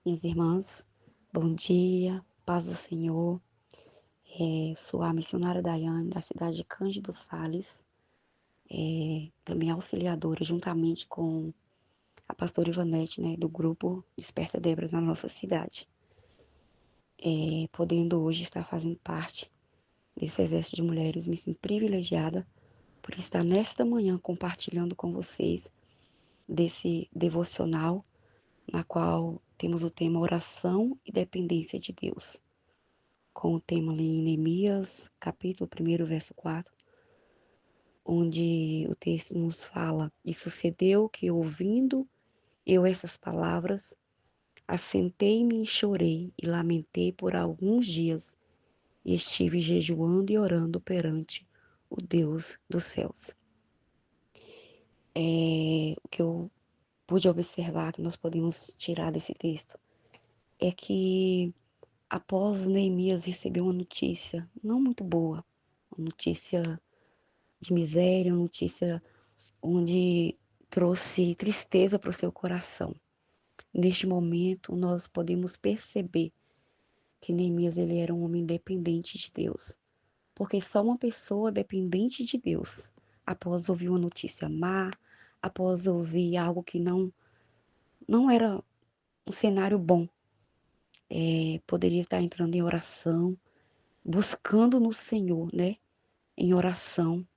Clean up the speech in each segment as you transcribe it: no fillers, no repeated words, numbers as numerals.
Minhas irmãs, bom dia, paz do Senhor. Sou a missionária Daiane, da cidade de Cândido Sales, também auxiliadora, juntamente com a pastora Ivanete, né, do grupo Desperta Débora na nossa cidade. Podendo hoje estar fazendo parte desse exército de mulheres, me sinto privilegiada por estar nesta manhã compartilhando com vocês desse devocional, na qual temos o tema oração e dependência de Deus, com o tema ali em Neemias, capítulo 1, verso 4, onde o texto nos fala: E sucedeu que, ouvindo eu essas palavras, assentei-me e chorei e lamentei por alguns dias, e estive jejuando e orando perante o Deus dos céus. O que eu pude observar, que nós podemos tirar desse texto, é que após Neemias receber uma notícia não muito boa, uma notícia de miséria, uma notícia onde trouxe tristeza para o seu coração. Neste momento, nós podemos perceber que Neemias ele era um homem dependente de Deus, porque só uma pessoa dependente de Deus, após ouvir uma notícia má, após ouvir algo que não era um cenário bom, poderia estar entrando em oração, buscando no Senhor, né, em oração,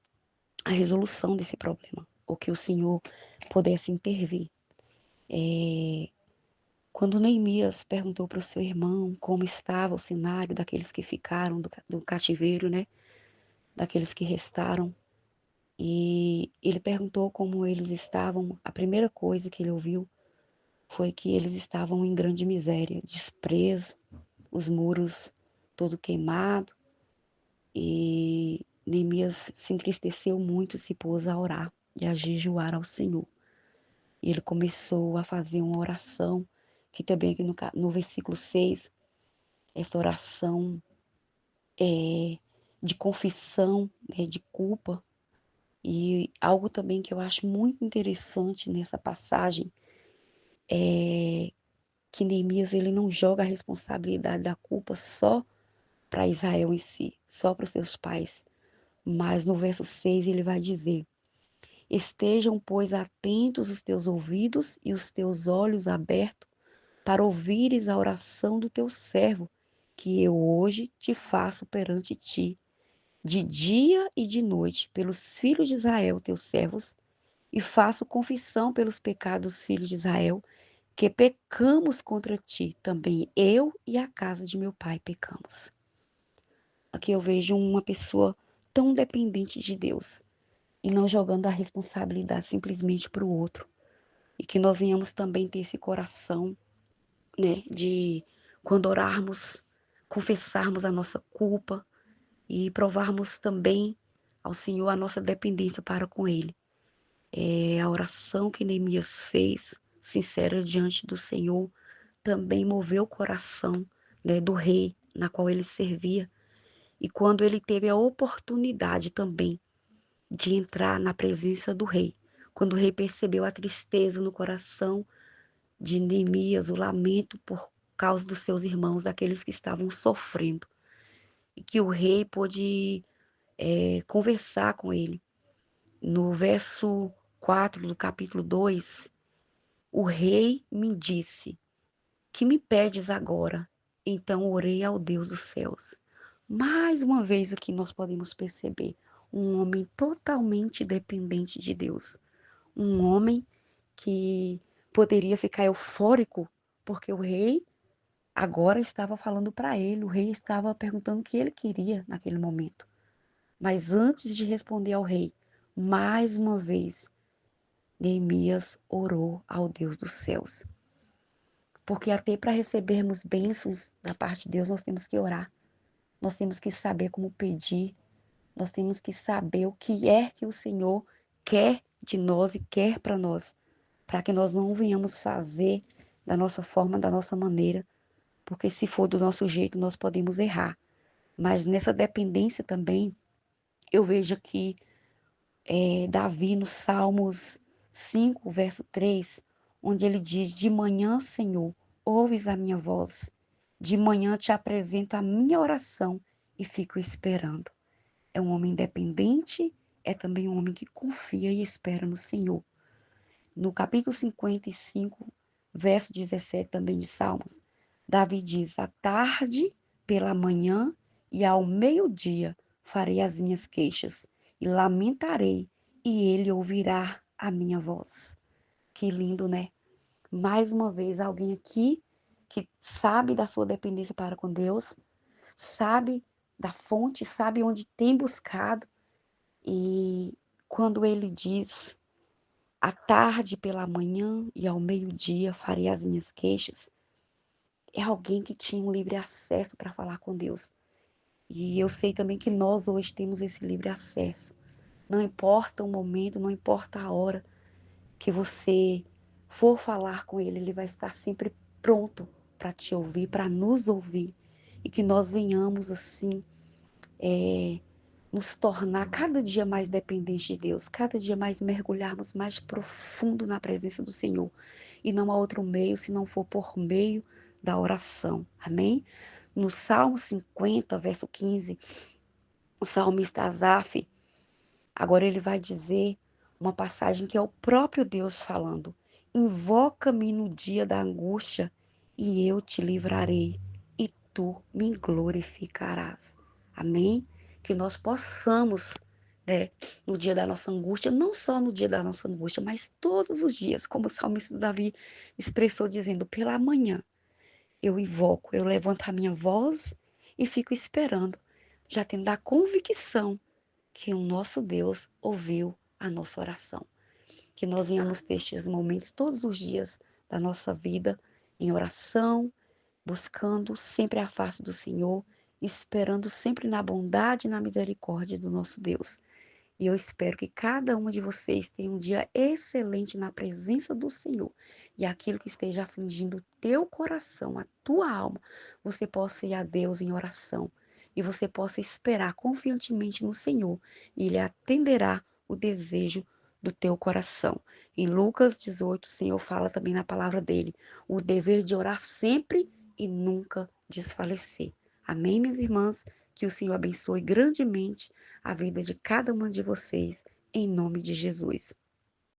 a resolução desse problema, ou que o Senhor pudesse intervir. Quando Neemias perguntou para o seu irmão como estava o cenário daqueles que ficaram do cativeiro, né, daqueles que restaram, e ele perguntou como eles estavam, a primeira coisa que ele ouviu foi que eles estavam em grande miséria, desprezo, os muros todo queimado, e Neemias se entristeceu muito e se pôs a orar e a jejuar ao Senhor. E ele começou a fazer uma oração, que também aqui no versículo 6, essa oração de confissão, né, de culpa. E algo também que eu acho muito interessante nessa passagem é que Neemias ele não joga a responsabilidade da culpa só para Israel em si, só para os seus pais. Mas no verso 6 ele vai dizer: Estejam, pois, atentos os teus ouvidos e os teus olhos abertos para ouvires a oração do teu servo, que eu hoje te faço perante ti, de dia e de noite, pelos filhos de Israel, teus servos, e faço confissão pelos pecados dos filhos de Israel, que pecamos contra ti, também eu e a casa de meu pai pecamos. Aqui eu vejo uma pessoa tão dependente de Deus e não jogando a responsabilidade simplesmente para o outro. E que nós venhamos também ter esse coração, né, de quando orarmos, confessarmos a nossa culpa e provarmos também ao Senhor a nossa dependência para com Ele. A oração que Neemias fez, sincera diante do Senhor, também moveu o coração, né, do rei na qual ele servia. E quando ele teve a oportunidade também de entrar na presença do rei, quando o rei percebeu a tristeza no coração de Neemias, o lamento por causa dos seus irmãos, daqueles que estavam sofrendo, e que o rei pôde conversar com ele. No verso 4 do capítulo 2, o rei me disse: Que me pedes agora? Então orei ao Deus dos céus. Mais uma vez aqui nós podemos perceber um homem totalmente dependente de Deus. Um homem que poderia ficar eufórico porque o rei agora estava falando para ele, o rei estava perguntando o que ele queria naquele momento. Mas antes de responder ao rei, mais uma vez, Neemias orou ao Deus dos céus. Porque até para recebermos bênçãos da parte de Deus, nós temos que orar. Nós temos que saber como pedir. Nós temos que saber o que é que o Senhor quer de nós e quer para nós. Para que nós não venhamos fazer da nossa forma, da nossa maneira. Porque se for do nosso jeito, nós podemos errar. Mas nessa dependência também, eu vejo aqui Davi no Salmos 5, verso 3, onde ele diz: De manhã, Senhor, ouves a minha voz. De manhã te apresento a minha oração e fico esperando. É um homem independente, é também um homem que confia e espera no Senhor. No capítulo 55, verso 17 também de Salmos, Davi diz: à tarde, pela manhã e ao meio-dia farei as minhas queixas e lamentarei, e ele ouvirá a minha voz. Que lindo, né? Mais uma vez, alguém aqui que sabe da sua dependência para com Deus, sabe da fonte, sabe onde tem buscado, e quando ele diz: à tarde, pela manhã e ao meio-dia farei as minhas queixas, é alguém que tinha um livre acesso para falar com Deus. E eu sei também que nós hoje temos esse livre acesso. Não importa o momento, não importa a hora que você for falar com Ele, Ele vai estar sempre pronto para te ouvir, para nos ouvir. E que nós venhamos assim, nos tornar cada dia mais dependentes de Deus, cada dia mais mergulharmos mais profundo na presença do Senhor. E não há outro meio se não for por meio da oração. Amém? No Salmo 50, verso 15, o salmista Asaf, agora ele vai dizer uma passagem que é o próprio Deus falando: invoca-me no dia da angústia e eu te livrarei e tu me glorificarás. Amém? Que nós possamos, né, no dia da nossa angústia, não só no dia da nossa angústia, mas todos os dias, como o salmista Davi expressou dizendo: pela manhã eu invoco, eu levanto a minha voz e fico esperando, já tendo a convicção que o nosso Deus ouviu a nossa oração. Que nós venhamos ter estes momentos todos os dias da nossa vida em oração, buscando sempre a face do Senhor, esperando sempre na bondade e na misericórdia do nosso Deus. E eu espero que cada uma de vocês tenha um dia excelente na presença do Senhor. E aquilo que esteja afligindo o teu coração, a tua alma, você possa ir a Deus em oração. E você possa esperar confiantemente no Senhor. E Ele atenderá o desejo do teu coração. Em Lucas 18, o Senhor fala também na palavra dele: o dever de orar sempre e nunca desfalecer. Amém, minhas irmãs? Que o Senhor abençoe grandemente a vida de cada uma de vocês, em nome de Jesus.